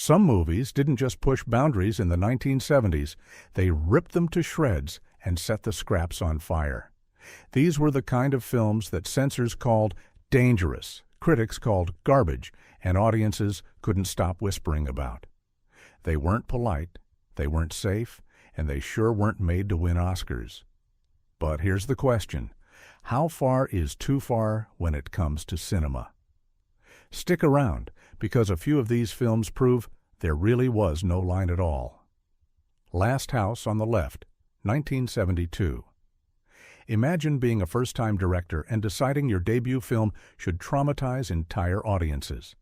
Some movies didn't just push boundaries in the 1970s, they ripped them to shreds and set the scraps on fire. These were the kind of films that censors called dangerous, critics called garbage, and audiences couldn't stop whispering about. They weren't polite, they weren't safe, and they sure weren't made to win Oscars. But here's the question: how far is too far when it comes to cinema? Stick around, because a few of these films prove there really was no line at all. Last House on the Left, 1972. Imagine being a first-time director and deciding your debut film should traumatize entire audiences.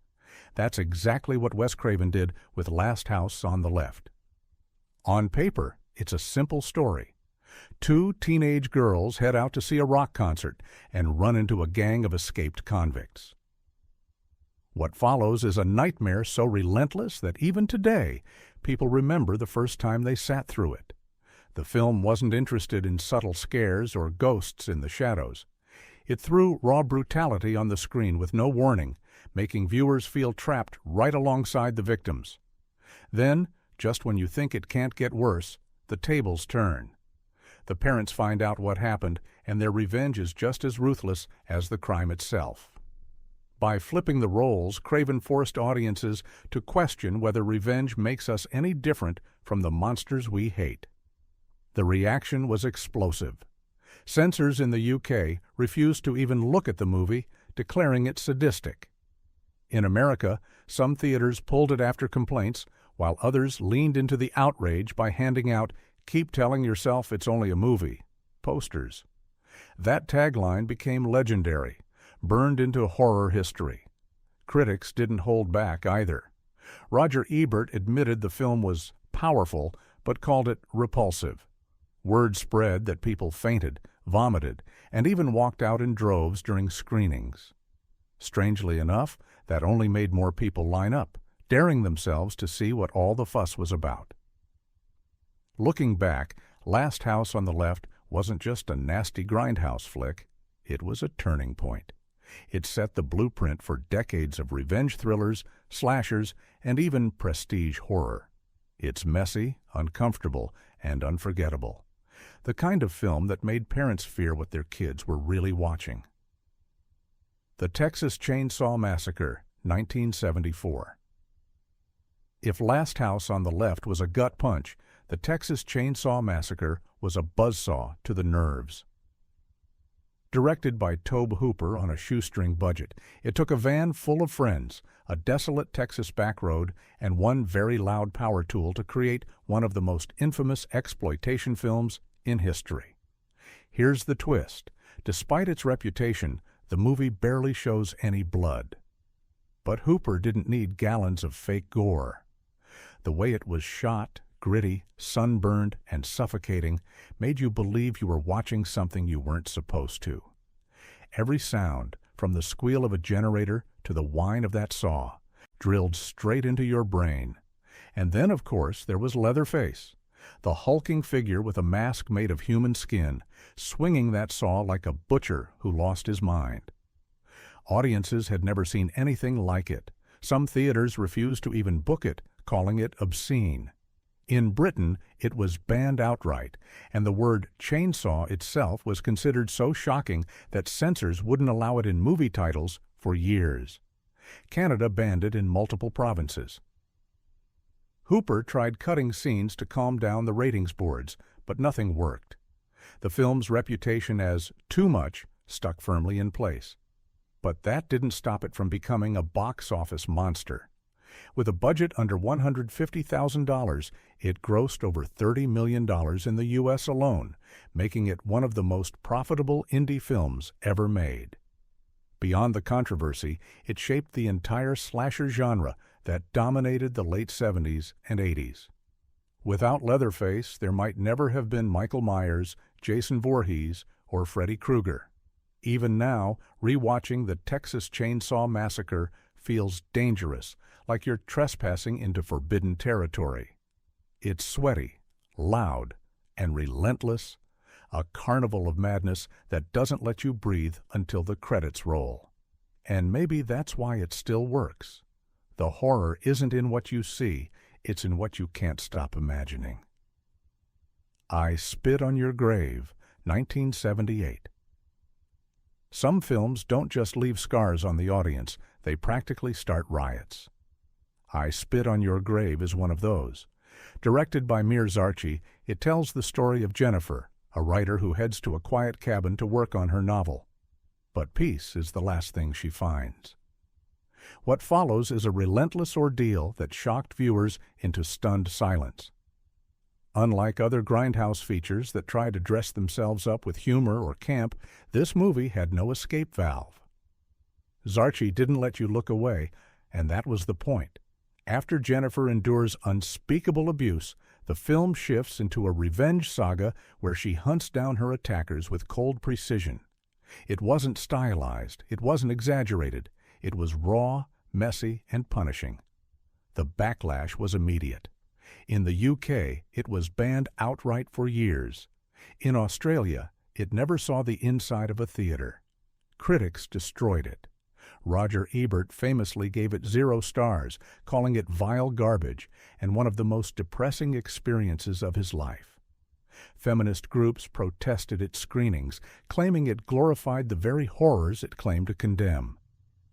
That's exactly what Wes Craven did with Last House on the Left. On paper, it's a simple story. Two teenage girls head out to see a rock concert and run into a gang of escaped convicts. What follows is a nightmare so relentless that even today, people remember the first time they sat through it. The film wasn't interested in subtle scares or ghosts in the shadows. It threw raw brutality on the screen with no warning, making viewers feel trapped right alongside the victims. Then, just when you think it can't get worse, the tables turn. The parents find out what happened, and their revenge is just as ruthless as the crime itself. By flipping the roles, Craven forced audiences to question whether revenge makes us any different from the monsters we hate. The reaction was explosive. Censors in the UK refused to even look at the movie, declaring it sadistic. In America, some theaters pulled it after complaints, while others leaned into the outrage by handing out "Keep telling yourself it's only a movie" posters. That tagline became legendary, burned into horror history. Critics didn't hold back either. Roger Ebert admitted the film was powerful, but called it repulsive. Word spread that people fainted, vomited, and even walked out in droves during screenings. Strangely enough, that only made more people line up, daring themselves to see what all the fuss was about. Looking back, Last House on the Left wasn't just a nasty grindhouse flick. It was a turning point. It set the blueprint for decades of revenge thrillers, slashers, and even prestige horror. It's messy, uncomfortable, and unforgettable. The kind of film that made parents fear what their kids were really watching. The Texas Chainsaw Massacre, 1974. If Last House on the Left was a gut punch, the Texas Chainsaw Massacre was a buzzsaw to the nerves. Directed by Tobe Hooper on a shoestring budget, it took a van full of friends, a desolate Texas back road, and one very loud power tool to create one of the most infamous exploitation films in history. Here's the twist. Despite its reputation, the movie barely shows any blood. But Hooper didn't need gallons of fake gore. The way it was shot, gritty, sunburned, and suffocating, made you believe you were watching something you weren't supposed to. Every sound, from the squeal of a generator to the whine of that saw, drilled straight into your brain. And then, of course, there was Leatherface, the hulking figure with a mask made of human skin, swinging that saw like a butcher who lost his mind. Audiences had never seen anything like it. Some theaters refused to even book it, calling it obscene. In Britain, it was banned outright, and the word chainsaw itself was considered so shocking that censors wouldn't allow it in movie titles for years. Canada banned it in multiple provinces. Hooper tried cutting scenes to calm down the ratings boards, but nothing worked. The film's reputation as too much stuck firmly in place. But that didn't stop it from becoming a box office monster. With a budget under $150,000, it grossed over $30 million in the U.S. alone, making it one of the most profitable indie films ever made. Beyond the controversy, it shaped the entire slasher genre that dominated the late 70s and 80s. Without Leatherface, there might never have been Michael Myers, Jason Voorhees, or Freddy Krueger. Even now, rewatching the Texas Chainsaw Massacre feels dangerous, like you're trespassing into forbidden territory. It's sweaty, loud, and relentless, a carnival of madness that doesn't let you breathe until the credits roll. And maybe that's why it still works. The horror isn't in what you see, it's in what you can't stop imagining. I Spit on Your Grave, 1978. Some films don't just leave scars on the audience, they practically start riots. I Spit on Your Grave is one of those. Directed by Mir Zarchi, it tells the story of Jennifer, a writer who heads to a quiet cabin to work on her novel. But peace is the last thing she finds. What follows is a relentless ordeal that shocked viewers into stunned silence. Unlike other grindhouse features that try to dress themselves up with humor or camp, this movie had no escape valve. Zarchi didn't let you look away, and that was the point. After Jennifer endures unspeakable abuse, the film shifts into a revenge saga where she hunts down her attackers with cold precision. It wasn't stylized, it wasn't exaggerated, it was raw, messy, and punishing. The backlash was immediate. In the UK, it was banned outright for years. In Australia, it never saw the inside of a theater. Critics destroyed it. Roger Ebert famously gave it 0 stars, calling it vile garbage and one of the most depressing experiences of his life. Feminist groups protested its screenings, claiming it glorified the very horrors it claimed to condemn.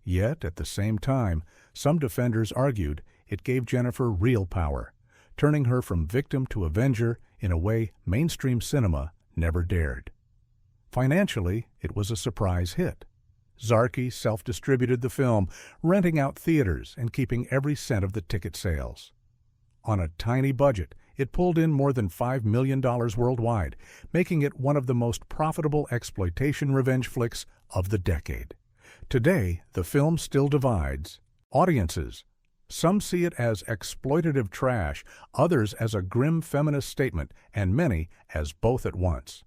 Yet, at the same time, some defenders argued it gave Jennifer real power, turning her from victim to avenger in a way mainstream cinema never dared. Financially, it was a surprise hit. Zarchi self-distributed the film, renting out theaters and keeping every cent of the ticket sales. On a tiny budget, it pulled in more than $5 million worldwide, making it one of the most profitable exploitation revenge flicks of the decade. Today, the film still divides audiences. Some see it as exploitative trash, others as a grim feminist statement, and many as both at once.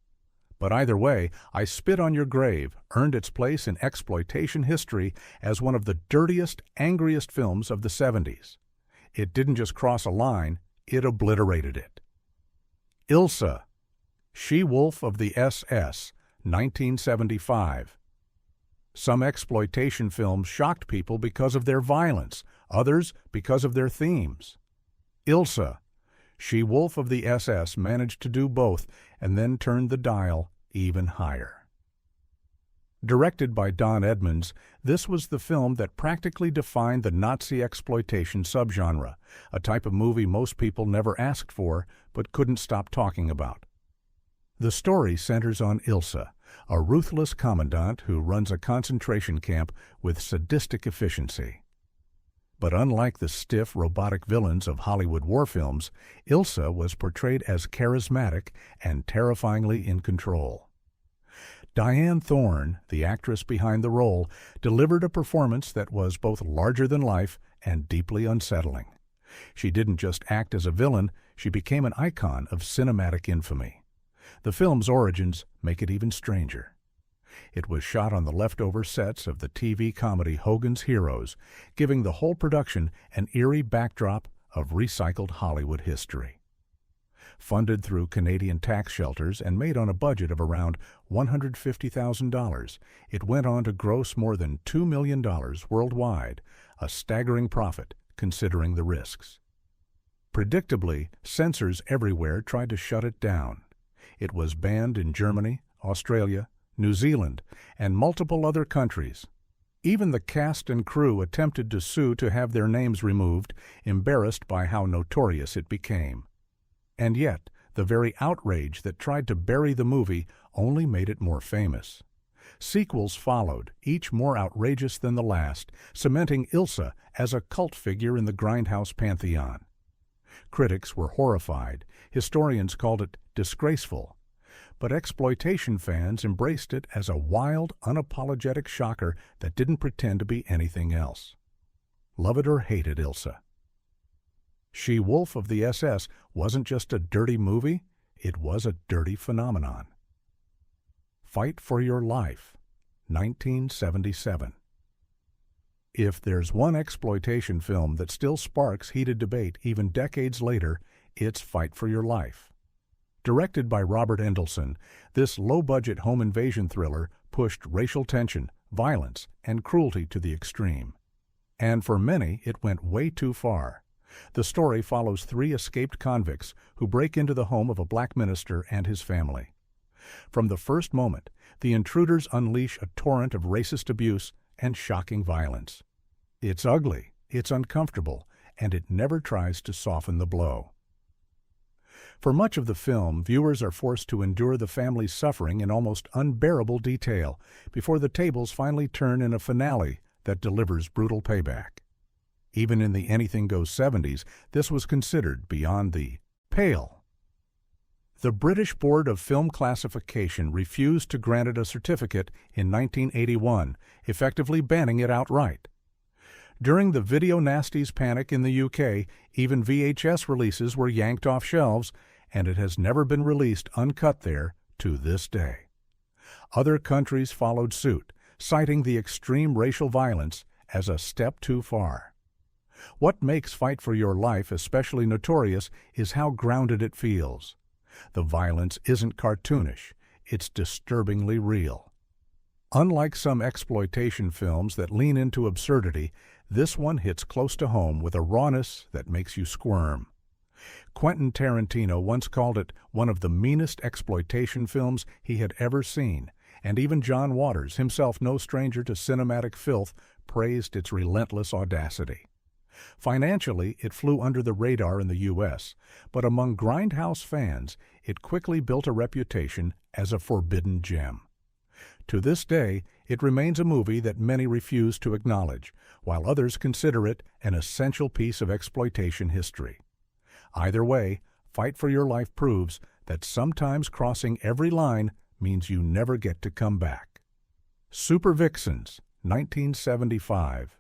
But either way, I Spit on Your Grave earned its place in exploitation history as one of the dirtiest, angriest films of the 70s. It didn't just cross a line, it obliterated it. Ilsa, She-Wolf of the SS, 1975. Some exploitation films shocked people because of their violence, others because of their themes. Ilsa, She-Wolf of the SS managed to do both and then turned the dial even higher. Directed by Don Edmonds, this was the film that practically defined the Nazi exploitation subgenre, a type of movie most people never asked for but couldn't stop talking about. The story centers on Ilsa, a ruthless commandant who runs a concentration camp with sadistic efficiency. But unlike the stiff, robotic villains of Hollywood war films, Ilsa was portrayed as charismatic and terrifyingly in control. Diane Thorne, the actress behind the role, delivered a performance that was both larger than life and deeply unsettling. She didn't just act as a villain, she became an icon of cinematic infamy. The film's origins make it even stranger. It was shot on the leftover sets of the TV comedy Hogan's Heroes, giving the whole production an eerie backdrop of recycled Hollywood history. Funded through Canadian tax shelters and made on a budget of around $150,000, it went on to gross more than $2 million worldwide, a staggering profit considering the risks. Predictably, censors everywhere tried to shut it down. It was banned in Germany, Australia, New Zealand, and multiple other countries. Even the cast and crew attempted to sue to have their names removed, embarrassed by how notorious it became. And yet, the very outrage that tried to bury the movie only made it more famous. Sequels followed, each more outrageous than the last, cementing Ilsa as a cult figure in the grindhouse pantheon. Critics were horrified. Historians called it disgraceful. But exploitation fans embraced it as a wild, unapologetic shocker that didn't pretend to be anything else. Love it or hate it, Ilsa. She-Wolf of the SS wasn't just a dirty movie, it was a dirty phenomenon. Fight for Your Life, 1977. If there's one exploitation film that still sparks heated debate even decades later, it's Fight for Your Life. Directed by Robert Endelson, this low-budget home invasion thriller pushed racial tension, violence, and cruelty to the extreme. And for many, it went way too far. The story follows 3 escaped convicts who break into the home of a black minister and his family. From the first moment, the intruders unleash a torrent of racist abuse and shocking violence. It's ugly, it's uncomfortable, and it never tries to soften the blow. For much of the film, viewers are forced to endure the family's suffering in almost unbearable detail before the tables finally turn in a finale that delivers brutal payback. Even in the Anything Goes 70s, this was considered beyond the pale. The British Board of Film Classification refused to grant it a certificate in 1981, effectively banning it outright. During the video nasties panic in the UK, even VHS releases were yanked off shelves, and it has never been released uncut there to this day. Other countries followed suit, citing the extreme racial violence as a step too far. What makes Fight for Your Life especially notorious is how grounded it feels. The violence isn't cartoonish, it's disturbingly real. Unlike some exploitation films that lean into absurdity, this one hits close to home with a rawness that makes you squirm. Quentin Tarantino once called it one of the meanest exploitation films he had ever seen, and even John Waters, himself no stranger to cinematic filth, praised its relentless audacity. Financially, it flew under the radar in the U.S., but among grindhouse fans, it quickly built a reputation as a forbidden gem. To this day, it remains a movie that many refuse to acknowledge, while others consider it an essential piece of exploitation history. Either way, Fight for Your Life proves that sometimes crossing every line means you never get to come back. Super Vixens, 1975.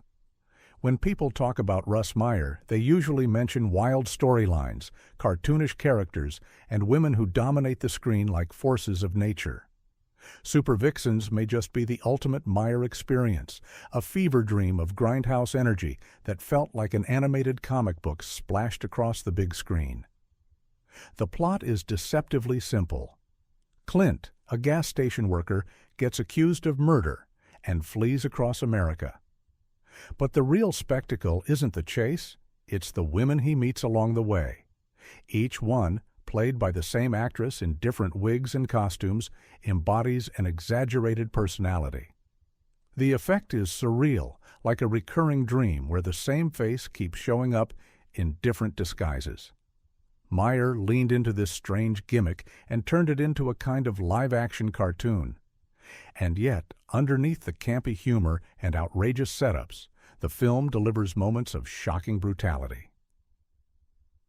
When people talk about Russ Meyer, they usually mention wild storylines, cartoonish characters, and women who dominate the screen like forces of nature. Super Vixens may just be the ultimate Meyer experience, a fever dream of grindhouse energy that felt like an animated comic book splashed across the big screen. The plot is deceptively simple. Clint, a gas station worker, gets accused of murder and flees across America. But the real spectacle isn't the chase, it's the women he meets along the way. Each one, played by the same actress in different wigs and costumes, embodies an exaggerated personality. The effect is surreal, like a recurring dream where the same face keeps showing up in different disguises. Meyer leaned into this strange gimmick and turned it into a kind of live-action cartoon. And yet, underneath the campy humor and outrageous setups, the film delivers moments of shocking brutality.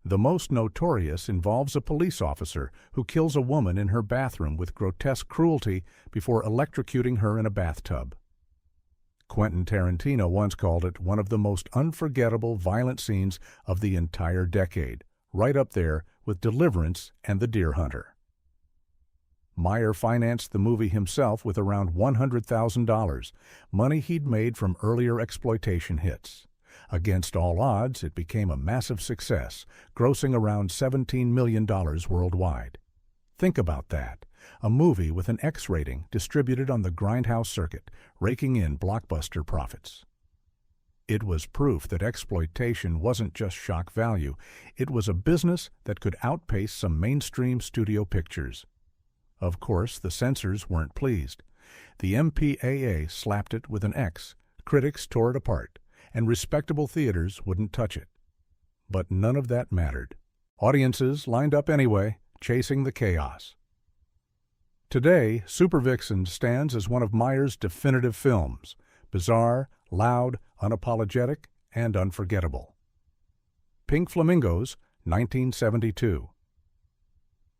The most notorious involves a police officer who kills a woman in her bathroom with grotesque cruelty before electrocuting her in a bathtub. Quentin Tarantino once called it one of the most unforgettable violent scenes of the entire decade, right up there with Deliverance and The Deer Hunter. Meyer financed the movie himself with around $100,000, money he'd made from earlier exploitation hits. Against all odds, it became a massive success, grossing around $17 million worldwide. Think about that. A movie with an X rating distributed on the grindhouse circuit, raking in blockbuster profits. It was proof that exploitation wasn't just shock value, it was a business that could outpace some mainstream studio pictures. Of course, the censors weren't pleased. The MPAA slapped it with an X, critics tore it apart, and respectable theaters wouldn't touch it. But none of that mattered. Audiences lined up anyway, chasing the chaos. Today, Super Vixens stands as one of Meyer's definitive films, bizarre, loud, unapologetic, and unforgettable. Pink Flamingos, 1972.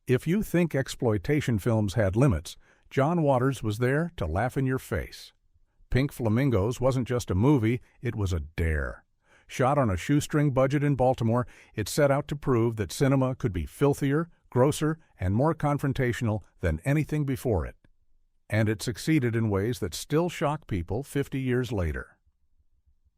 If you think exploitation films had limits, John Waters was there to laugh in your face. Pink Flamingos wasn't just a movie, it was a dare. Shot on a shoestring budget in Baltimore, it set out to prove that cinema could be filthier, grosser, and more confrontational than anything before it. And it succeeded in ways that still shock people 50 years later.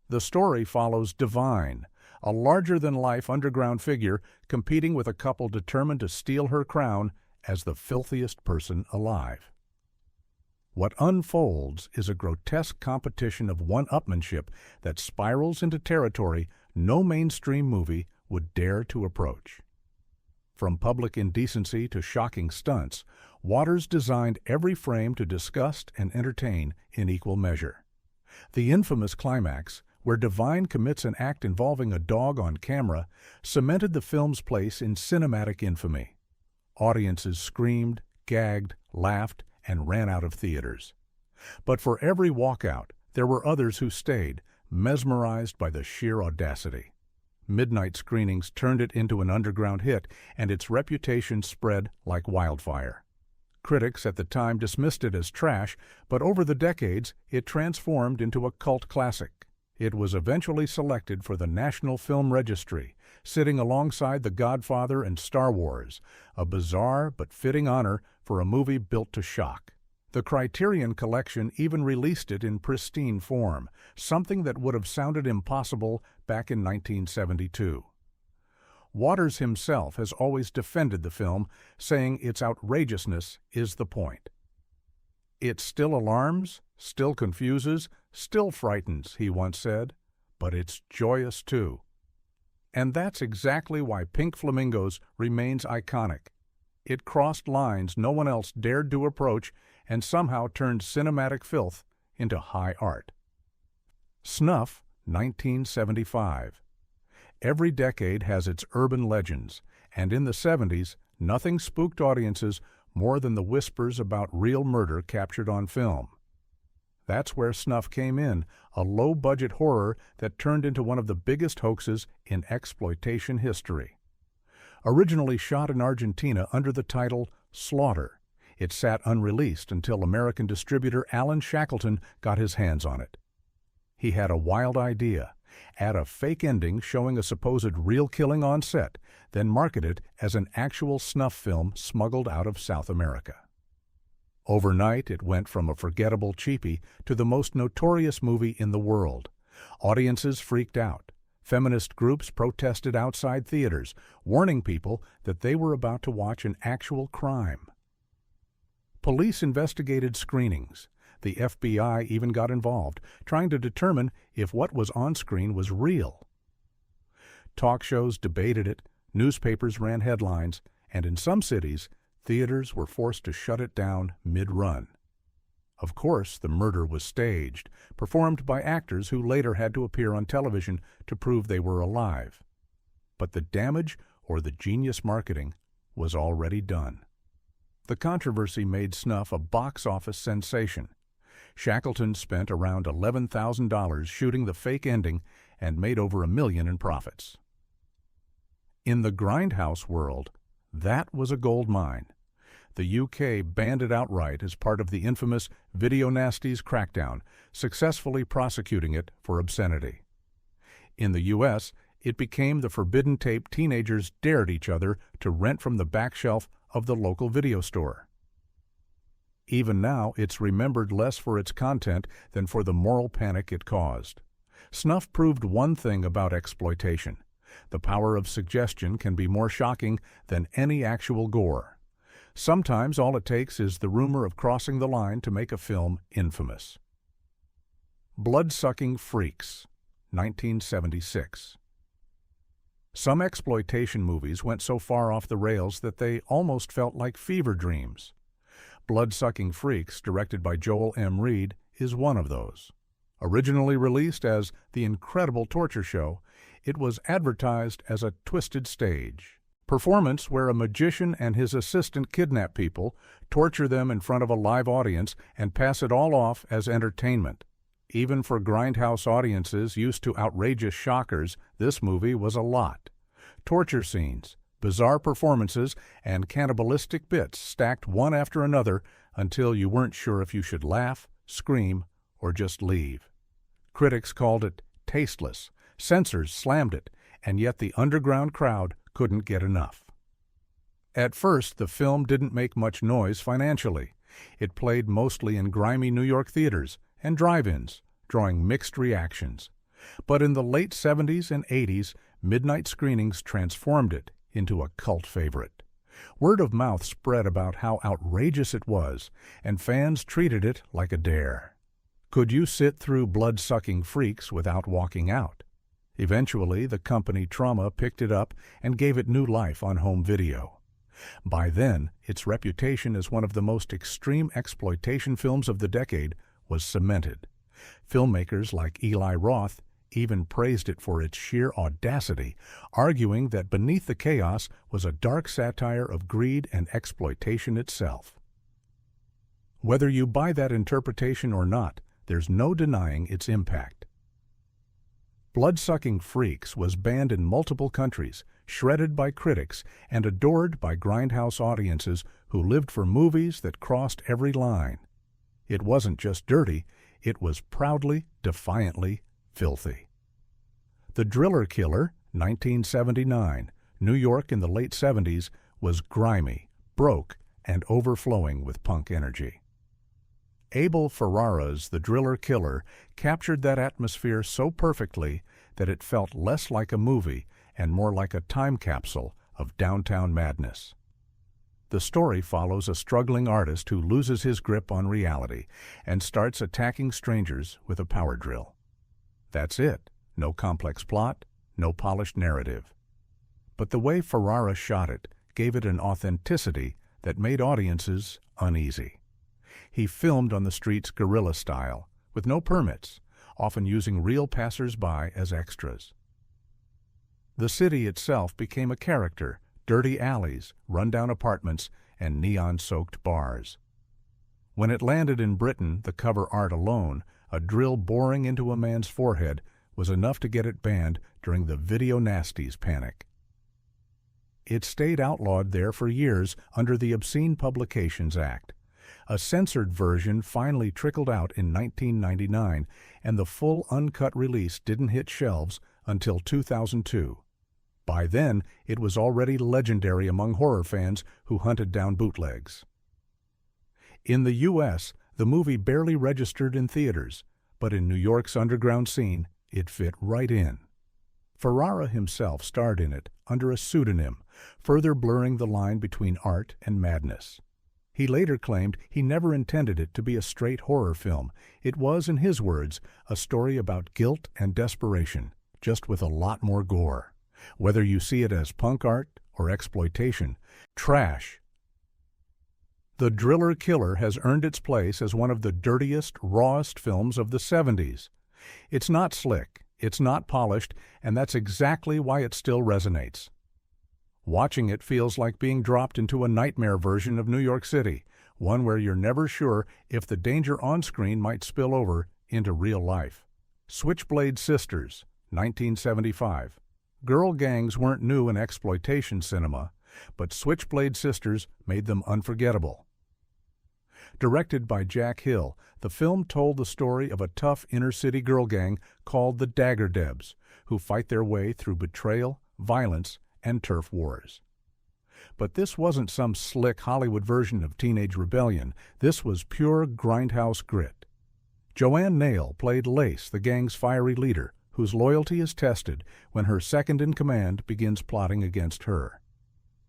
The story follows Divine, a larger-than-life underground figure competing with a couple determined to steal her crown as the filthiest person alive. What unfolds is a grotesque competition of one-upmanship that spirals into territory no mainstream movie would dare to approach. From public indecency to shocking stunts, Waters designed every frame to disgust and entertain in equal measure. The infamous climax, where Divine commits an act involving a dog on camera, cemented the film's place in cinematic infamy. Audiences screamed, gagged, laughed, and ran out of theaters. But for every walkout, there were others who stayed, mesmerized by the sheer audacity. Midnight screenings turned it into an underground hit, and its reputation spread like wildfire. Critics at the time dismissed it as trash, but over the decades, it transformed into a cult classic. It was eventually selected for the National Film Registry, sitting alongside The Godfather and Star Wars, a bizarre but fitting honor for a movie built to shock. The Criterion Collection even released it in pristine form, something that would have sounded impossible back in 1972. Waters himself has always defended the film, saying its outrageousness is the point. "It still alarms, still confuses, still frightens," he once said, "but it's joyous too." And that's exactly why Pink Flamingos remains iconic. It crossed lines no one else dared to approach and somehow turned cinematic filth into high art. Snuff, 1975. Every decade has its urban legends, and in the 70s, nothing spooked audiences more than the whispers about real murder captured on film. That's where Snuff came in, a low-budget horror that turned into one of the biggest hoaxes in exploitation history. Originally shot in Argentina under the title Slaughter, it sat unreleased until American distributor Alan Shackleton got his hands on it. He had a wild idea: add a fake ending showing a supposed real killing on set, then market it as an actual snuff film smuggled out of South America. Overnight, it went from a forgettable cheapie to the most notorious movie in the world. Audiences freaked out. Feminist groups protested outside theaters, warning people that they were about to watch an actual crime. Police investigated screenings. The FBI even got involved, trying to determine if what was on screen was real. Talk shows debated it, newspapers ran headlines, and in some cities, theaters were forced to shut it down mid-run. Of course, the murder was staged, performed by actors who later had to appear on television to prove they were alive. But the damage, or the genius marketing, was already done. The controversy made Snuff a box office sensation. Shackleton spent around $11,000 shooting the fake ending and made over $1 million in profits. In the grindhouse world, that was a gold mine. The UK banned it outright as part of the infamous Video Nasties crackdown, successfully prosecuting it for obscenity. In the US, it became the forbidden tape teenagers dared each other to rent from the back shelf of the local video store. Even now, it's remembered less for its content than for the moral panic it caused. Snuff proved one thing about exploitation: the power of suggestion can be more shocking than any actual gore. Sometimes all it takes is the rumor of crossing the line to make a film infamous. Blood-Sucking Freaks, 1976. Some exploitation movies went so far off the rails that they almost felt like fever dreams. Blood-Sucking Freaks, directed by Joel M. Reed, is one of those. Originally released as The Incredible Torture Show, it was advertised as a twisted stage performance where a magician and his assistant kidnap people, torture them in front of a live audience, and pass it all off as entertainment. Even for grindhouse audiences used to outrageous shockers, this movie was a lot. Torture scenes, bizarre performances, and cannibalistic bits stacked one after another until you weren't sure if you should laugh, scream, or just leave. Critics called it tasteless, censors slammed it, and yet the underground crowd couldn't get enough. At first, the film didn't make much noise financially. It played mostly in grimy New York theaters and drive-ins, drawing mixed reactions. But in the late 70s and 80s, midnight screenings transformed it into a cult favorite. Word of mouth spread about how outrageous it was, and fans treated it like a dare. Could you sit through blood-sucking freaks without walking out? Eventually, the company Trauma picked it up and gave it new life on home video. By then, its reputation as one of the most extreme exploitation films of the decade was cemented. Filmmakers like Eli Roth even praised it for its sheer audacity, arguing that beneath the chaos was a dark satire of greed and exploitation itself. Whether you buy that interpretation or not, there's no denying its impact. Blood-Sucking Freaks was banned in multiple countries, shredded by critics, and adored by grindhouse audiences who lived for movies that crossed every line. It wasn't just dirty, it was proudly, defiantly filthy. The Driller Killer, 1979, New York in the late 70s, was grimy, broke, and overflowing with punk energy. Abel Ferrara's The Driller Killer captured that atmosphere so perfectly that it felt less like a movie and more like a time capsule of downtown madness. The story follows a struggling artist who loses his grip on reality and starts attacking strangers with a power drill. That's it. No complex plot, no polished narrative. But the way Ferrara shot it gave it an authenticity that made audiences uneasy. He filmed on the streets guerrilla style, with no permits, often using real passers-by as extras. The city itself became a character, dirty alleys, rundown apartments, and neon-soaked bars. When it landed in Britain, the cover art alone, a drill boring into a man's forehead, was enough to get it banned during the Video Nasties panic. It stayed outlawed there for years under the Obscene Publications Act. A censored version finally trickled out in 1999, and the full uncut release didn't hit shelves until 2002. By then, it was already legendary among horror fans who hunted down bootlegs. In the U.S., the movie barely registered in theaters, but in New York's underground scene, it fit right in. Ferrara himself starred in it under a pseudonym, further blurring the line between art and madness. He later claimed he never intended it to be a straight horror film. It was, in his words, a story about guilt and desperation, just with a lot more gore. Whether you see it as punk art or exploitation, trash. The Driller Killer has earned its place as one of the dirtiest, rawest films of the 70s. It's not slick, it's not polished, and that's exactly why it still resonates. Watching it feels like being dropped into a nightmare version of New York City, one where you're never sure if the danger on screen might spill over into real life. Switchblade Sisters, 1975. Girl gangs weren't new in exploitation cinema, but Switchblade Sisters made them unforgettable. Directed by Jack Hill, the film told the story of a tough inner-city girl gang called the Dagger Debs, who fight their way through betrayal, violence, and turf wars. But this wasn't some slick Hollywood version of teenage rebellion. This was pure grindhouse grit. Joanne Nail played Lace, the gang's fiery leader, whose loyalty is tested when her second-in-command begins plotting against her.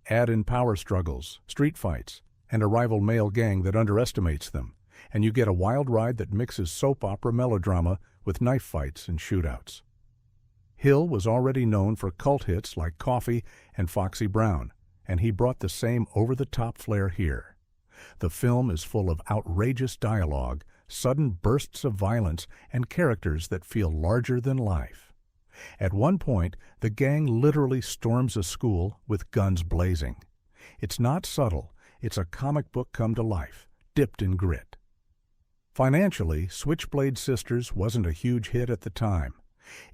Add in power struggles, street fights, and a rival male gang that underestimates them, and you get a wild ride that mixes soap opera melodrama with knife fights and shootouts. Hill was already known for cult hits like Coffee and Foxy Brown, and he brought the same over-the-top flair here. The film is full of outrageous dialogue, sudden bursts of violence, and characters that feel larger than life. At one point, the gang literally storms a school with guns blazing. It's not subtle. It's a comic book come to life, dipped in grit. Financially, Switchblade Sisters wasn't a huge hit at the time.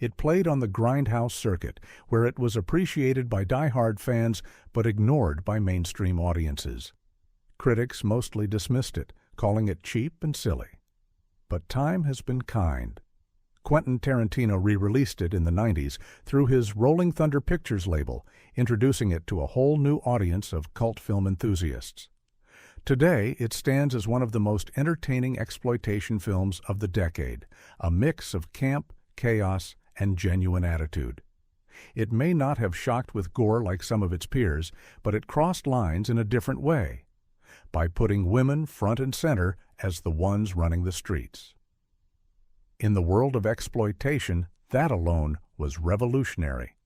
It played on the grindhouse circuit, where it was appreciated by die-hard fans but ignored by mainstream audiences. Critics mostly dismissed it, calling it cheap and silly. But time has been kind. Quentin Tarantino re-released it in the 90s through his Rolling Thunder Pictures label, introducing it to a whole new audience of cult film enthusiasts. Today, it stands as one of the most entertaining exploitation films of the decade, a mix of camp, chaos, and genuine attitude. It may not have shocked with gore like some of its peers, but it crossed lines in a different way, by putting women front and center as the ones running the streets. In the world of exploitation, that alone was revolutionary.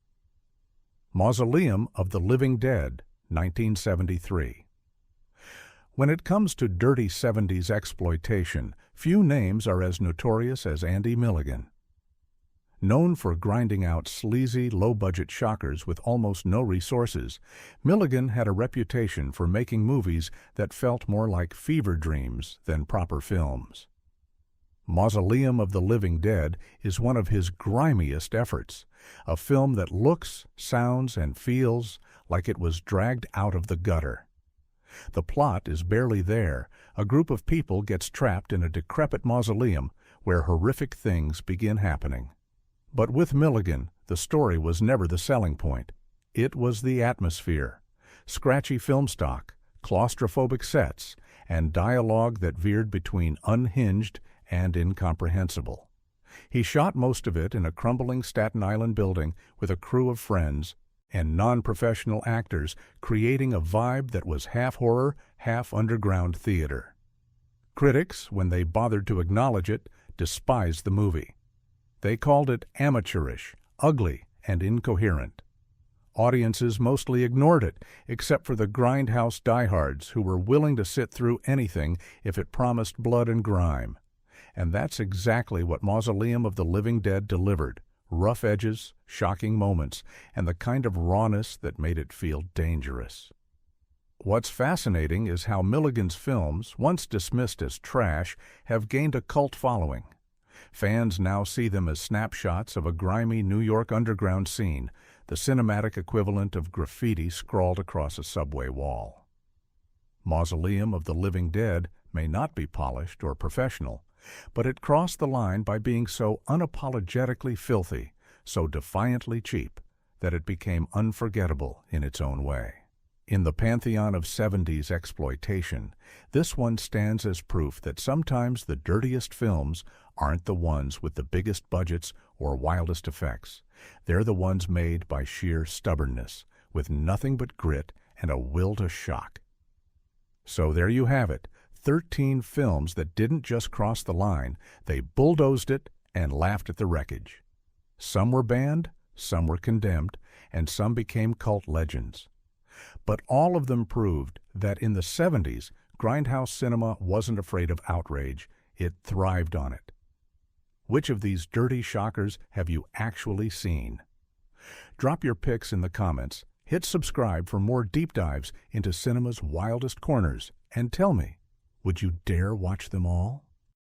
Mausoleum of the Living Dead, 1973. When it comes to dirty 70s exploitation, few names are as notorious as Andy Milligan. Known for grinding out sleazy, low-budget shockers with almost no resources, Milligan had a reputation for making movies that felt more like fever dreams than proper films. Mausoleum of the Living Dead is one of his grimiest efforts, a film that looks, sounds, and feels like it was dragged out of the gutter. The plot is barely there. A group of people gets trapped in a decrepit mausoleum where horrific things begin happening. But with Milligan, the story was never the selling point. It was the atmosphere, scratchy film stock, claustrophobic sets, and dialogue that veered between unhinged and incomprehensible. He shot most of it in a crumbling Staten Island building with a crew of friends and non-professional actors, creating a vibe that was half horror, half underground theater. Critics, when they bothered to acknowledge it, despised the movie. They called it amateurish, ugly, and incoherent. Audiences mostly ignored it, except for the grindhouse diehards who were willing to sit through anything if it promised blood and grime. And that's exactly what Mausoleum of the Living Dead delivered: rough edges, shocking moments, and the kind of rawness that made it feel dangerous. What's fascinating is how Milligan's films, once dismissed as trash, have gained a cult following. Fans now see them as snapshots of a grimy New York underground scene, the cinematic equivalent of graffiti scrawled across a subway wall. Mausoleum of the Living Dead may not be polished or professional, but it crossed the line by being so unapologetically filthy, so defiantly cheap, that it became unforgettable in its own way. In the pantheon of 70s exploitation, this one stands as proof that sometimes the dirtiest films aren't the ones with the biggest budgets or wildest effects. They're the ones made by sheer stubbornness, with nothing but grit and a will to shock. So there you have it, 13 films that didn't just cross the line, they bulldozed it and laughed at the wreckage. Some were banned, some were condemned, and some became cult legends. But all of them proved that in the 70s, grindhouse cinema wasn't afraid of outrage, it thrived on it. Which of these dirty shockers have you actually seen? Drop your pics in the comments, hit subscribe for more deep dives into cinema's wildest corners, and tell me, would you dare watch them all?